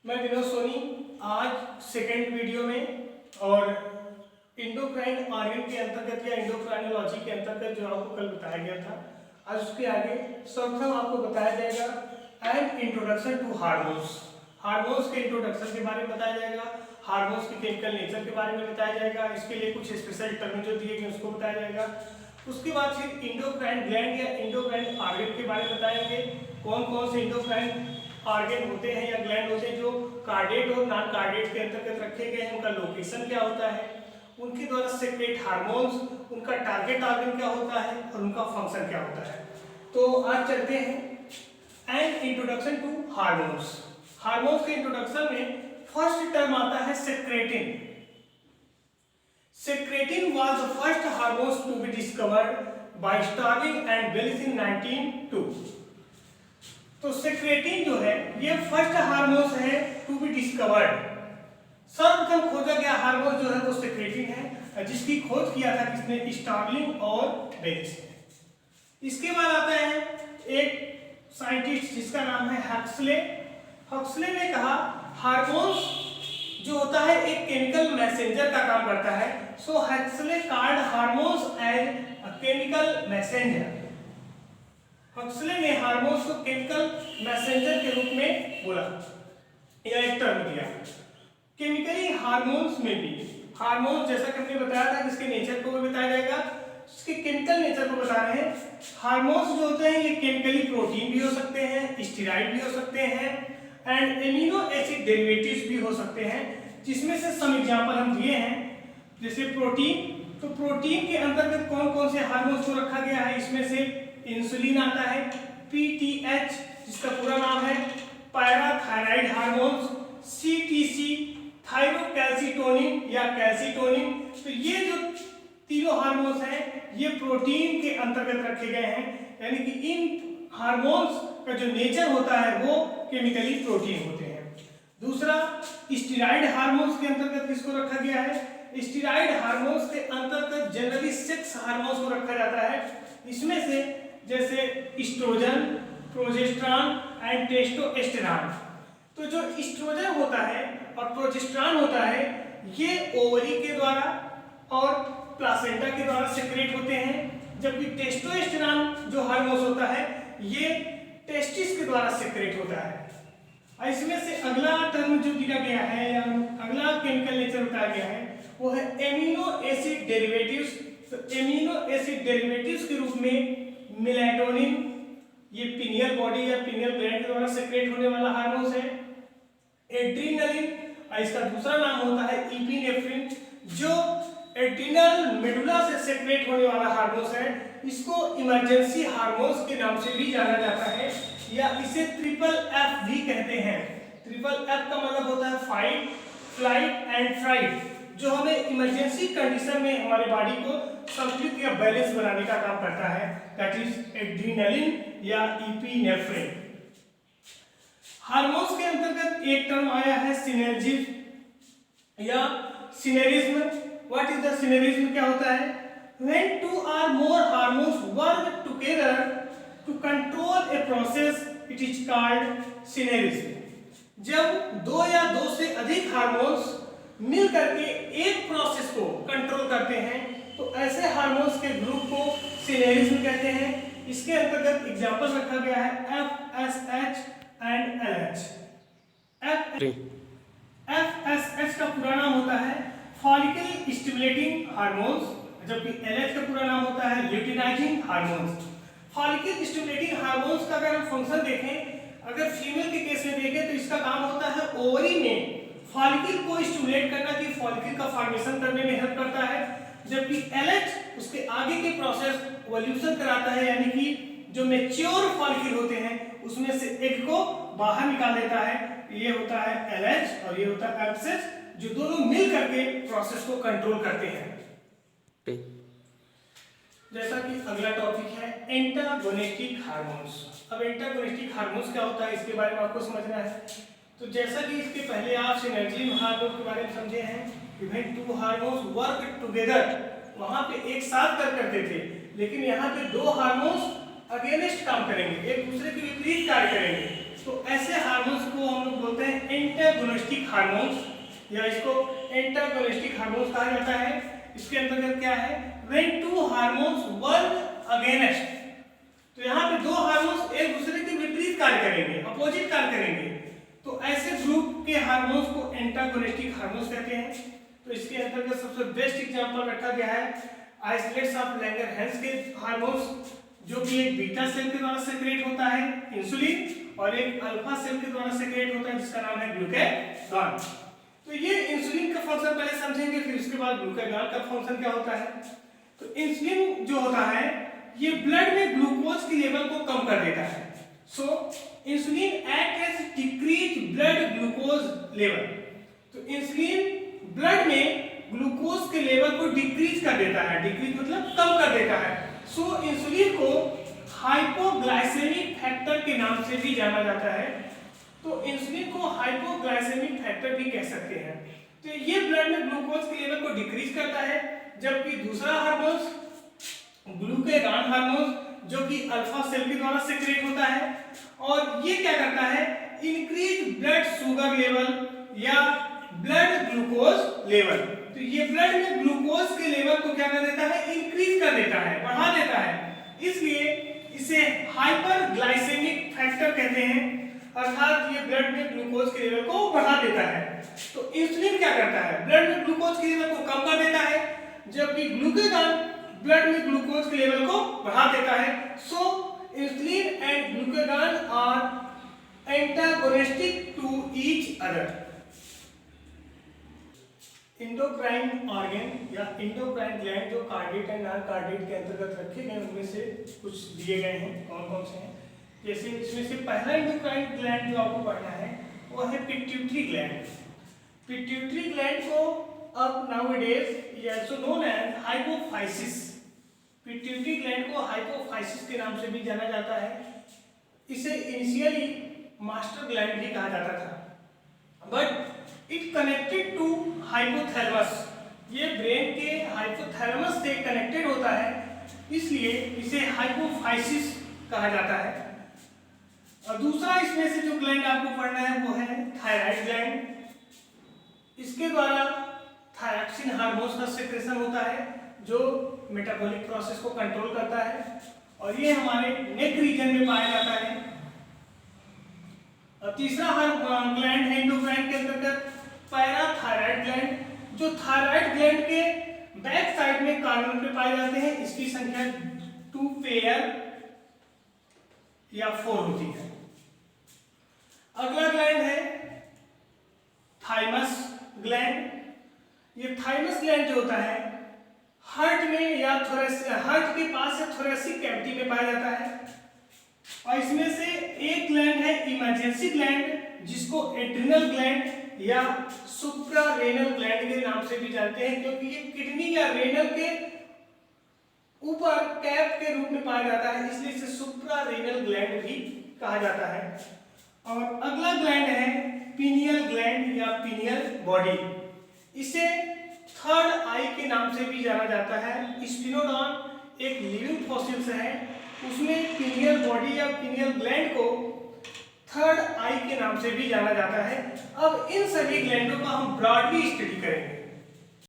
मैं विनोद सोनी आज second video में और इंडोक्राइन ऑर्गन के अंतर्गत या इंडोक्राइनोलॉजी के अंतर्गत जो आपको कल बताया गया था, आज उसके आगे सर्वप्रथम आपको बताया जाएगा an introduction to hormones. Hormones के इंट्रोडक्शन के बारे में बताया जाएगा, हार्मोन्स के केमिकल नेचर के बारे में बताया जाएगा, इसके लिए कुछ स्पेशल टर्म जो दिए गए उसको बताया जाएगा। उसके बाद फिर इंडोक्राइन ग्लैंड या इंडोक्राइन ऑर्गन के बारे में बताएंगे, कौन कौन से इंडोक्राइन ऑर्गन होते हैं या ग्लैंड होते हैं जो कार्डिएट और नॉन कार्डिएट के अंतर्गत रखे गए हैं, उनका लोकेशन क्या होता है, उनके द्वारा सेक्रेट हार्मोन्स, उनका टारगेट ऑर्गन क्या होता है और उनका फंक्शन क्या होता है। तो आज चलते हैं an introduction to hormones. Hormones के इंट्रोडक्शन में फर्स्ट टर्म आता है secretin. Secretin was the first hormone to be discovered by Starling and Wells in 1902। तो सेक्रेटिन जो है ये फर्स्ट हार्मोन है टू बी डिस्कवर्ड। सर्वप्रथम खोजा गया हार्मोन जो है वो सेक्रेटिन है, जिसकी खोज किया था किसने? स्टार्लिंग और वेल्स ने। इसके बाद आता है एक साइंटिस्ट जिसका नाम है हक्सले। हक्सले ने कहा हार्मोन्स जो होता है एक केमिकल मैसेंजर का काम करता है। So Huxley called hormones as a chemical messenger. Huxley ने हार्मोन्स को केमिकल मैसेंजर के रूप में बोला या एक टर्म दिया। केमिकली हार्मोन्स में भी हार्मोन्स जैसा कि हमने बताया था इसके नेचर को भी बताया जाएगा, इसके केमिकल नेचर को बता रहे हैं। हार्मोन्स जो होते हैं ये केमिकली प्रोटीन भी हो सकते हैं, स्टेरॉइड भी हो सकते हैं एंड एमिनो एसिड डेरिवेटिव्स भी हो सकते हैं, जिसमें से सम एग्जांपल हम दिए हैं। जैसे प्रोटीन, तो प्रोटीन के अंतर्गत कौन कौन से हार्मोन्स को रखा गया है? इसमें से इंसुलिन आता है, पीटीएच जिसका पूरा नाम है पैराथायराइड हार्मोन्स, सीटीसी थायरोकैल्सिटोनिन या कैल्सिटोनिन। तो ये जो तीनों हार्मोन्स हैं ये प्रोटीन के अंतर्गत रखे गए हैं, यानी कि इन हार्मोन्स का जो नेचर होता है वो केमिकली प्रोटीन होते हैं। दूसरा स्टेरॉइड हार्मोन्स के अंतर्गत किसको रखा गया है? स्टेरॉइड हार्मोन्स के अंतर्गत जनरली सेक्स हार्मोन्स को रखा जाता है। इसमें से जैसे एस्ट्रोजन, प्रोजेस्टेरॉन एंड टेस्टोस्टेरॉन। तो जो एस्ट्रोजन होता है और प्रोजेस्टेरॉन होता है ये ओवरी के द्वारा और प्लासेंटा के द्वारा सेक्रेट होते हैं, जबकि टेस्टोस्टेरॉन जो हार्मोन होता है ये टेस्टिस के द्वारा सेक्रेट होता है। इसमें से अगला टर्म जो दिया गया है या अगला केमिकल नेचर बताया गया है वो है एमिनो एसिड डेरिवेटिव्स। तो एमिनो एसिड डेरिवेटिव्स के रूप में मेलाटोनिन, ये पिनियल बॉडी या पिनियल ग्लैंड के द्वारा सेक्रेट होने वाला हार्मोन है। एड्रीनलिन, इसका दूसरा नाम होता है इपिनेफ्रिन, जो एड्रिनल मेडुला से सेक्रेट होने वाला हार्मोन है। इसको इमरजेंसी हार्मोन्स के नाम से भी जाना जाता है या इसे ट्रिपल एफ भी कहते हैं। ट्रिपल एफ का मतलब होता है फाइट, फ्लाइट एंड फ्राइट, जो हमें इमरजेंसी कंडीशन में हमारे बॉडी को संतुलित या बैलेंस बनाने का काम करता है, दैट इज एड्रिनलिन या इपिनेफ्रिन। हार्मोन्स के अंतर्गत एक टर्म आया है सिनर्जिज्म या synergism. What is the synergism? क्या होता है? When two or more hormones work together to control a process, it is called synergism। जब दो या दो से अधिक हार्मोन्स मिल करके एक प्रोसेस को कंट्रोल करते हैं तो ऐसे हार्मोन्स के ग्रुप को सिनेरिज्म कहते हैं। इसके अंतर्गत एग्जांपल रखा गया है FSH एंड LH। FSH का पूरा नाम होता है फॉलिकल स्टिमुलेटिंग हार्मोन्स, जबकि LH का पूरा नाम होता है luteinising hormones. Follicle stimulating hormones का अगर हम फंक्शन देखें, अगर फीमेल के केस में देखें तो इसका काम होता है ओवरी में फॉलिकल को स्टिमुलेट करना कि फॉलिकल का फॉर्मेशन करने में हेल्प करता है, जबकि LH उसके आगे के प्रोसेस वोल्यूशन कराता है, यानी कि जो मैच्योर फॉलिकल होते हैं उसमें से एक को बाहर निकाल देता है। ये होता है LH और ये होता है FSH, जो दोनों मिल करके प्रोसेस को कंट्रोल करते हैं। जैसा कि अगला टॉपिक है एंटागोनिस्टिक हार्मोन्स। अब एंटागोनिस्टिक हार्मोन्स क्या होता है इसके बारे में आपको समझना है। तो जैसा कि इसके पहले आप सिनर्जी हार्मोन के बारे में समझे हैं कि भाई टू हार्मोन्स वर्क टुगेदर, वहां पे एक साथ करते थे, लेकिन यहाँ पे दो हार्मोन्स अगेंस्ट काम करेंगे, एक दूसरे के विपरीत कार्य करेंगे। तो ऐसे हार्मोन्स को हम लोग बोलते हैं एंटागोनिस्टिक हार्मोन्स, या इसको एंटागोनिस्टिक हार्मोन्स कहा जाता है। इसके अंतर्गत क्या है, when to hormones work against, तो यहाँ पे दो हार्मोन्स एक दूसरे के विपरीत कार्य करेंगे, अपोजिट कार्य करेंगे, तो ऐसे ग्रुप के हार्मोन्स को एंटागोनिस्टिक हार्मोन्स कहते हैं। तो इसके अंतर्गत सबसे बेस्ट एग्जांपल रखा गया है आइसोलेट्स ऑफ लैंगरहैंस के हार्मोन्स, जो कि एक बीटा सेल के द्वारा सेक्रेट होता है इंसुलिन, और एक अल्फा सेल के द्वारा सेक्रेट होता है जिसका नाम है ग्लूकागॉन। तो ये इंसुलिन का फंक्शन पहले समझेंगे, फिर उसके बाद ग्लूकागॉन का फंक्शन क्या होता है। तो इंसुलिन जो होता है ये ब्लड में ग्लूकोज की लेवल को कम कर देता है। So insulin act as decrease blood glucose level. तो इंसुलिन ब्लड में ग्लूकोज के लेवल को डिक्रीज कर देता है, डिक्रीज मतलब कम कर देता है। सो इंसुलिन को हाइपोग्लाइसेमिक फैक्टर के नाम से भी जाना जाता है। तो इंसुलिन को हाइपोग्लाइसेमिक फैक्टर भी कह सकते हैं। तो ये ब्लड में ग्लूकोज के लेवल को डिक्रीज करता है, जबकि दूसरा हार्मोन ग्लूकागॉन हार्मोन जो कि अल्फा सेल के द्वारा सेक्रेट होता है, और ये क्या करता है, इंक्रीज ब्लड शुगर लेवल या ब्लड ग्लूकोज लेवल। तो ये ब्लड में ग्लूकोज के लेवल को क्या कर देता है, इंक्रीज कर देता है, बढ़ा देता है, इसलिए इसे हाइपरग्लाइसेमिक फैक्टर कहते हैं, अर्थात ये ब्लड में ग्लूकोज के लेवल को बढ़ा देता है। तो इंसुलिन क्या करता है, ब्लड में ग्लूकोज के लेवल को कम कर देता है, जबकि ग्लूकागॉन ब्लड में ग्लूकोज के लेवल को बढ़ा देता है। So insulin and glucagon are antagonistic to each other. Endocrine organ या इंडोक्राइन ग्लैंड जो कार्डियक एंड नॉन कार्डियक के अंतर्गत रखे गए उनमें से कुछ दिए गए हैं, कौन कौन से हैं। जैसे इसमें से पहला इंडोक्राइन ग्लैंड जो आपको पढ़ना है वो है पिट्यूटरी ग्लैंड। पिट्यूटरी ग्लैंड को अब nowadays also known as hypophysis, pituitary gland को हाइपोफाइसिस के नाम से भी जाना जाता है। इसे इनिशियली मास्टर ग्लैंड भी कहा जाता था, but it connected to hypothalamus, ये ब्रेन के हाइपोथैलेमस से कनेक्टेड होता है, इसलिए इसे हाइपोफाइसिस कहा जाता है। और दूसरा इसमें से जो ग्लैंड आपको पढ़ना है वो है थायराइड ग्लैंड। इसके द्वारा थायरॉक्सिन हार्मोन का सेक्रेशन होता है जो मेटाबॉलिक प्रोसेस को कंट्रोल करता है, और ये हमारे नेक रीजन में पाया जाता है। और तीसरा ग्लैंड है एंडोक्राइन के अंतर्गत पैराथायराइड ग्लैंड, जो थायराइड ग्लैंड के बैक साइड में कार्बन पे पाए जाते हैं। इसकी संख्या 2 पेयर या 4 होती है। अगला ग्लैंड है थाइमस ग्लैंड। ये थाइमस ग्लैंड जो होता है हार्ट में या हार्ट के पास या थोरेसिक कैविटी में पाया जाता है। और इसमें से एक ग्लैंड है इमरजेंसी ग्लैंड, जिसको एड्रिनल ग्लैंड या सुप्रारेनल ग्लैंड के नाम से भी जानते हैं, क्योंकि ये किडनी या रेनल के ऊपर कैप के रूप में पाया जाता है, इसलिए इसे सुप्रारेनल ग्लैंड भी कहा जाता है। और अगला ग्लैंड है पीनियल ग्लैंड या पीनियल बॉडी। इसे थर्ड आई के नाम से भी जाना जाता है। स्पिनोडॉन एक लिविंग फॉसिल्स है, उसमें पीनियल बॉडी या पीनियल ग्लैंड को थर्ड आई के नाम से भी जाना जाता है। अब इन सभी ग्लैंडों का हम ब्रॉडली स्टडी करेंगे।